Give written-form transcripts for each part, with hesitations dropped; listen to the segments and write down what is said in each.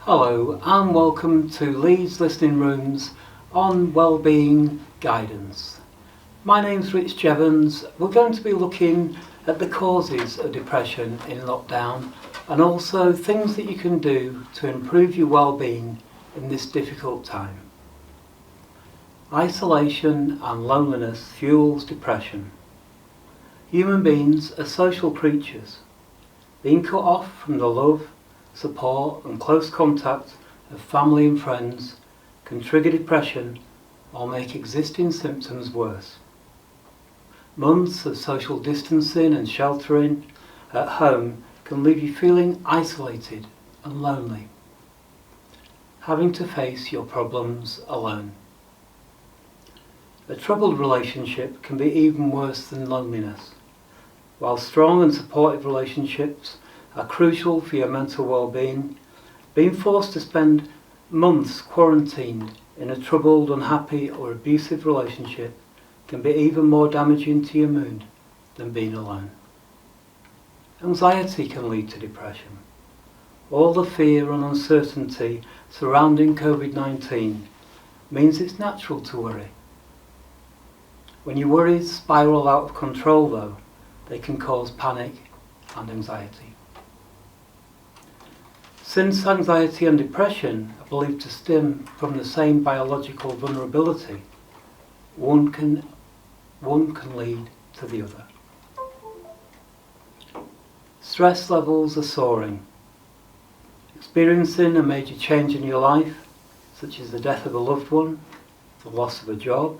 Hello and welcome to Leeds Listening Rooms on Wellbeing Guidance. My name's Jevons. We're going to be looking at the causes of depression in lockdown and also things that you can do to improve your well-being in this difficult time. Isolation and loneliness fuels depression. Human beings are social creatures. Being cut off from the love, support and close contact of family and friends can trigger depression or make existing symptoms worse. Months of social distancing and sheltering at home can leave you feeling isolated and lonely, having to face your problems alone. A troubled relationship can be even worse than loneliness. While strong and supportive relationships are crucial for your mental well-being, being forced to spend months quarantined in a troubled, unhappy or abusive relationship can be even more damaging to your mood than being alone. Anxiety can lead to depression. All the fear and uncertainty surrounding COVID-19 means it's natural to worry. When your worries spiral out of control though, they can cause panic and anxiety. Since anxiety and depression are believed to stem from the same biological vulnerability, one can lead to the other. Stress levels are soaring. Experiencing a major change in your life, such as the death of a loved one, the loss of a job,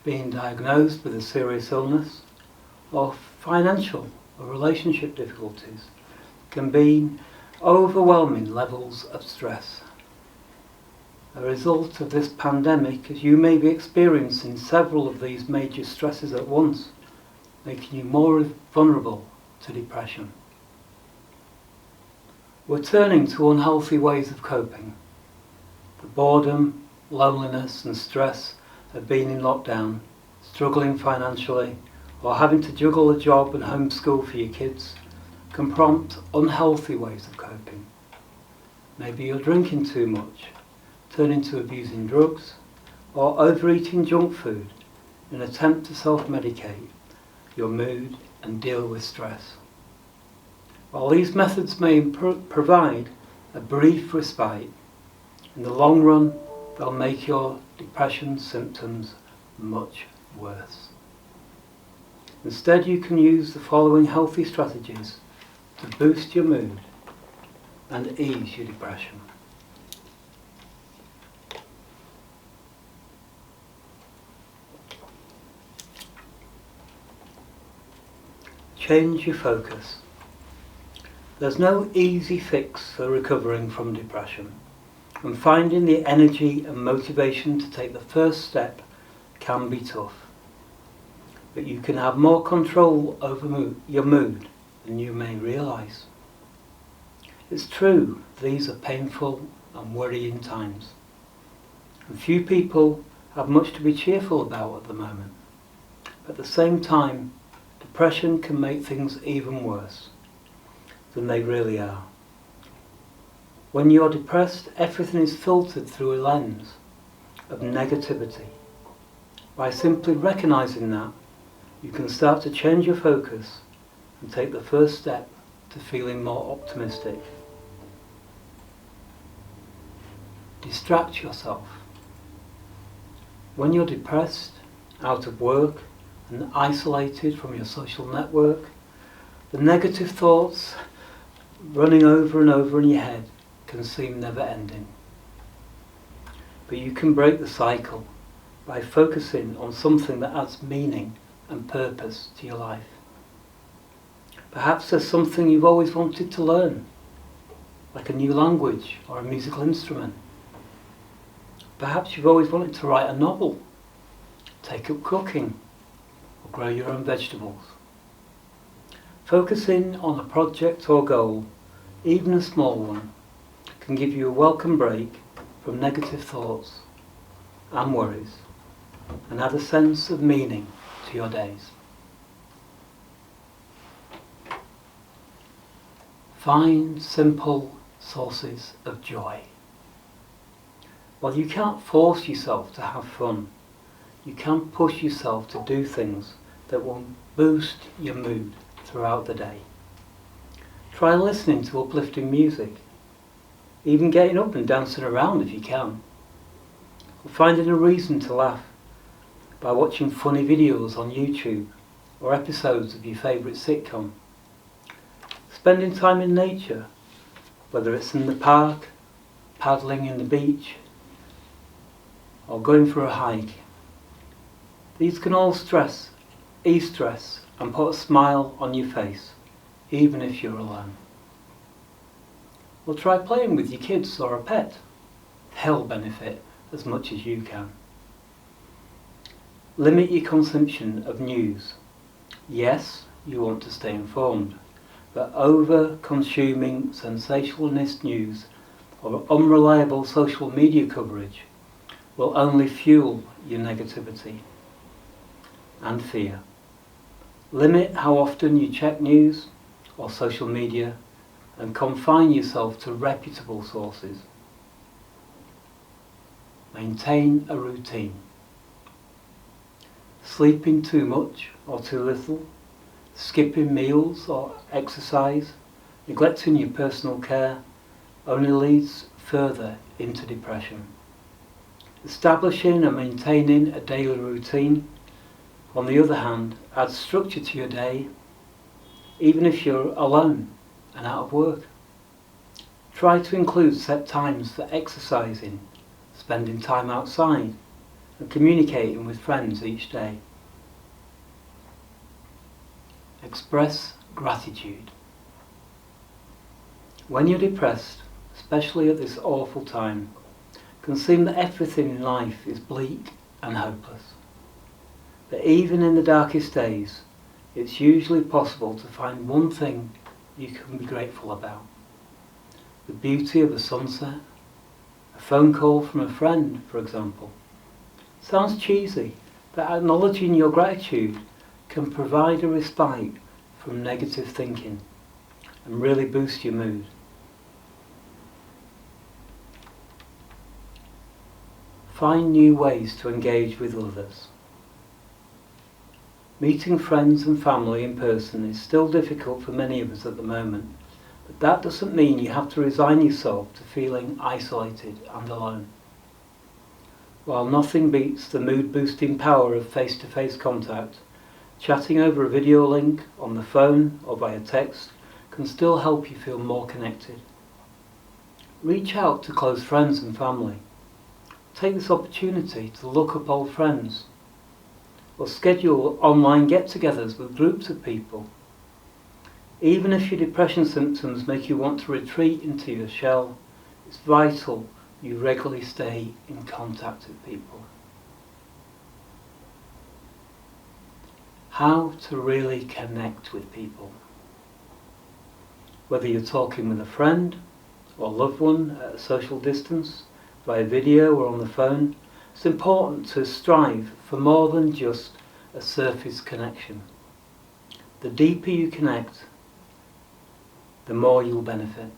being diagnosed with a serious illness, or financial or relationship difficulties, can be overwhelming levels of stress. A result of this pandemic is you may be experiencing several of these major stresses at once, making you more vulnerable to depression. We're turning to unhealthy ways of coping. The boredom, loneliness and stress of being in lockdown, struggling financially, or having to juggle a job and homeschool for your kids can prompt unhealthy ways of coping. Maybe you're drinking too much, turning to abusing drugs, or overeating junk food in an attempt to self-medicate your mood and deal with stress. While these methods may provide a brief respite, in the long run they'll make your depression symptoms much worse. Instead, you can use the following healthy strategies to boost your mood and ease your depression. Change your focus. There's no easy fix for recovering from depression, and finding the energy and motivation to take the first step can be tough. But you can have more control over your mood than you may realise. It's true, these are painful and worrying times, and few people have much to be cheerful about at the moment. At the same time, depression can make things even worse than they really are. When you're depressed, everything is filtered through a lens of negativity. By simply recognising that, you can start to change your focus and take the first step to feeling more optimistic. Distract yourself. When you're depressed, out of work and isolated from your social network, the negative thoughts running over and over in your head can seem never ending. But you can break the cycle by focusing on something that adds meaning and purpose to your life. Perhaps there's something you've always wanted to learn, like a new language or a musical instrument. Perhaps you've always wanted to write a novel, take up cooking, or grow your own vegetables. Focusing on a project or goal, even a small one, can give you a welcome break from negative thoughts and worries and add a sense of meaning to your days. Find simple, sources of joy. While you can't force yourself to have fun, you can push yourself to do things that will boost your mood throughout the day. Try listening to uplifting music, even getting up and dancing around if you can, or finding a reason to laugh by watching funny videos on YouTube or episodes of your favourite sitcom. Spending time in nature, whether it's in the park, paddling in the beach, or going for a hike. These can all ease stress and put a smile on your face, even if you're alone. Well, try playing with your kids or a pet. They'll benefit as much as you can. Limit your consumption of news. Yes, you want to stay informed, but over-consuming sensationalist news or unreliable social media coverage will only fuel your negativity and fear. Limit how often you check news or social media and confine yourself to reputable sources. Maintain a routine. Sleeping too much or too little, skipping meals or exercise, neglecting your personal care only leads further into depression. Establishing and maintaining a daily routine, on the other hand, adds structure to your day, even if you're alone and out of work. Try to include set times for exercising, spending time outside, and communicating with friends each day. Express gratitude. When you're depressed, especially at this awful time, it can seem that everything in life is bleak and hopeless. But even in the darkest days, it's usually possible to find one thing you can be grateful about. The beauty of a sunset, a phone call from a friend, for example. Sounds cheesy, but acknowledging your gratitude can provide a respite from negative thinking and really boost your mood. Find new ways to engage with others. Meeting friends and family in person is still difficult for many of us at the moment, but that doesn't mean you have to resign yourself to feeling isolated and alone. While nothing beats the mood-boosting power of face-to-face contact, chatting over a video link on the phone or via text can still help you feel more connected. Reach out to close friends and family. Take this opportunity to look up old friends, or schedule online get-togethers with groups of people. Even if your depression symptoms make you want to retreat into your shell, it's vital you regularly stay in contact with people. How to really connect with people. Whether you're talking with a friend or loved one at a social distance, via video or on the phone, it's important to strive for more than just a surface connection. The deeper you connect, the more you'll benefit.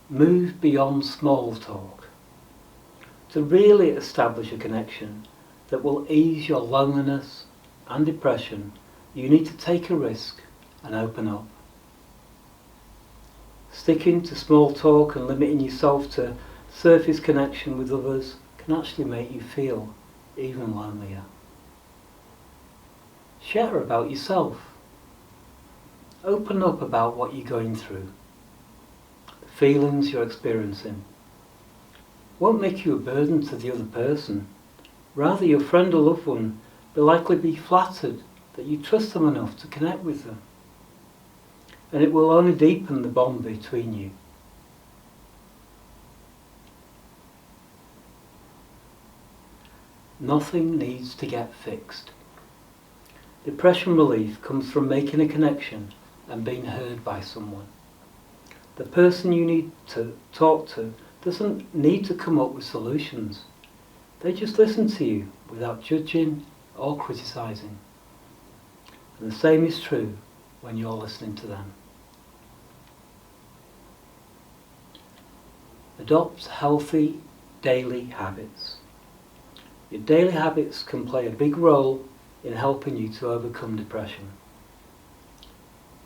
Move beyond small talk. To really establish a connection that will ease your loneliness and depression, you need to take a risk and open up. Sticking to small talk and limiting yourself to surface connection with others can actually make you feel even lonelier. Share about yourself. Open up about what you're going through, the feelings you're experiencing. Won't make you a burden to the other person. Rather, your friend or loved one will likely be flattered that you trust them enough to connect with them. And it will only deepen the bond between you. Nothing needs to get fixed. Depression relief comes from making a connection and being heard by someone. The person you need to talk to doesn't need to come up with solutions. They just listen to you without judging or criticising. And the same is true when you're listening to them. Adopt healthy daily habits. Your daily habits can play a big role in helping you to overcome depression.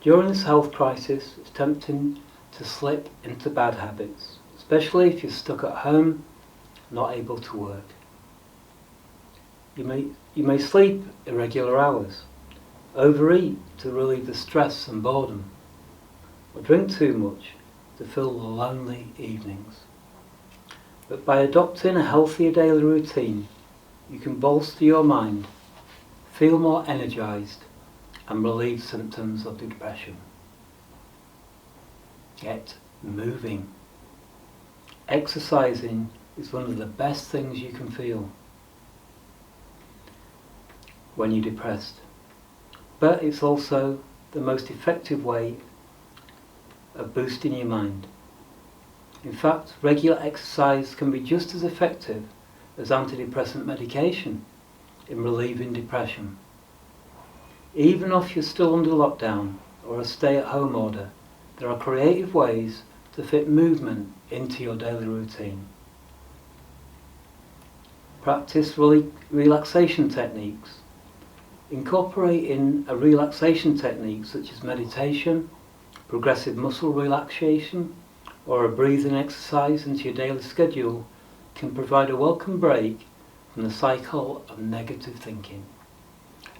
During this health crisis, it's tempting to slip into bad habits, especially if you're stuck at home, not able to work. You may sleep irregular hours, overeat to relieve the stress and boredom, or drink too much to fill the lonely evenings. But by adopting a healthier daily routine, you can bolster your mind, feel more energized, and relieve symptoms of depression. Get moving. Exercising is one of the best things you can feel when you're depressed, but it's also the most effective way of boosting your mind. In fact, regular exercise can be just as effective as antidepressant medication in relieving depression. Even if you're still under lockdown or a stay-at-home order, there are creative ways to fit movement into your daily routine. Practice relaxation techniques. Incorporate in a relaxation technique such as meditation, progressive muscle relaxation, or a breathing exercise into your daily schedule can provide a welcome break from the cycle of negative thinking,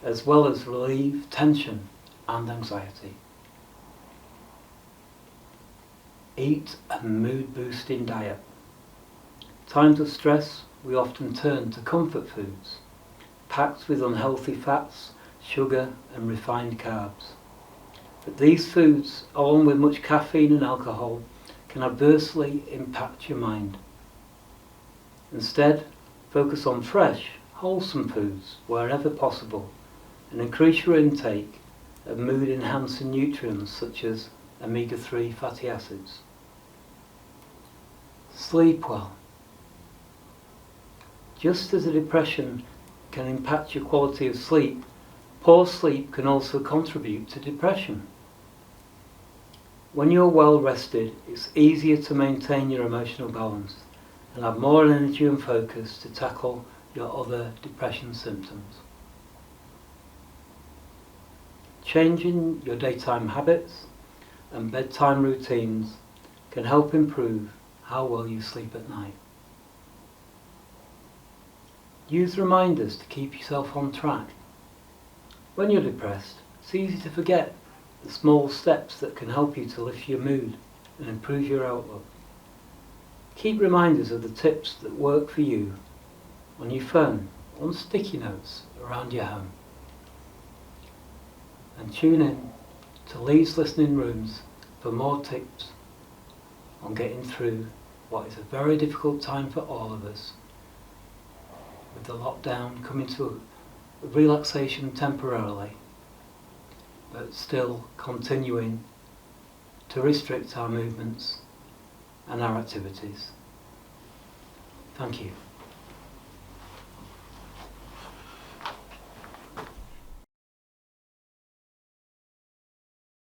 as well as relieve tension and anxiety. Eat a mood-boosting diet. Times of stress, we often turn to comfort foods, packed with unhealthy fats, sugar and refined carbs. But these foods, along with much caffeine and alcohol, can adversely impact your mind. Instead, focus on fresh, wholesome foods wherever possible, and increase your intake of mood-enhancing nutrients such as omega-3 fatty acids. Sleep well. Just as a depression can impact your quality of sleep, poor sleep can also contribute to depression. When you're well rested, it's easier to maintain your emotional balance and have more energy and focus to tackle your other depression symptoms. Changing your daytime habits and bedtime routines can help improve how well you sleep at night. Use reminders to keep yourself on track. When you're depressed, it's easy to forget the small steps that can help you to lift your mood and improve your outlook. Keep reminders of the tips that work for you on your phone, on sticky notes around your home. And tune in to Lee's Listening Rooms for more tips on getting through what is a very difficult time for all of us, with the lockdown coming to a relaxation temporarily, but still continuing to restrict our movements and our activities. Thank you.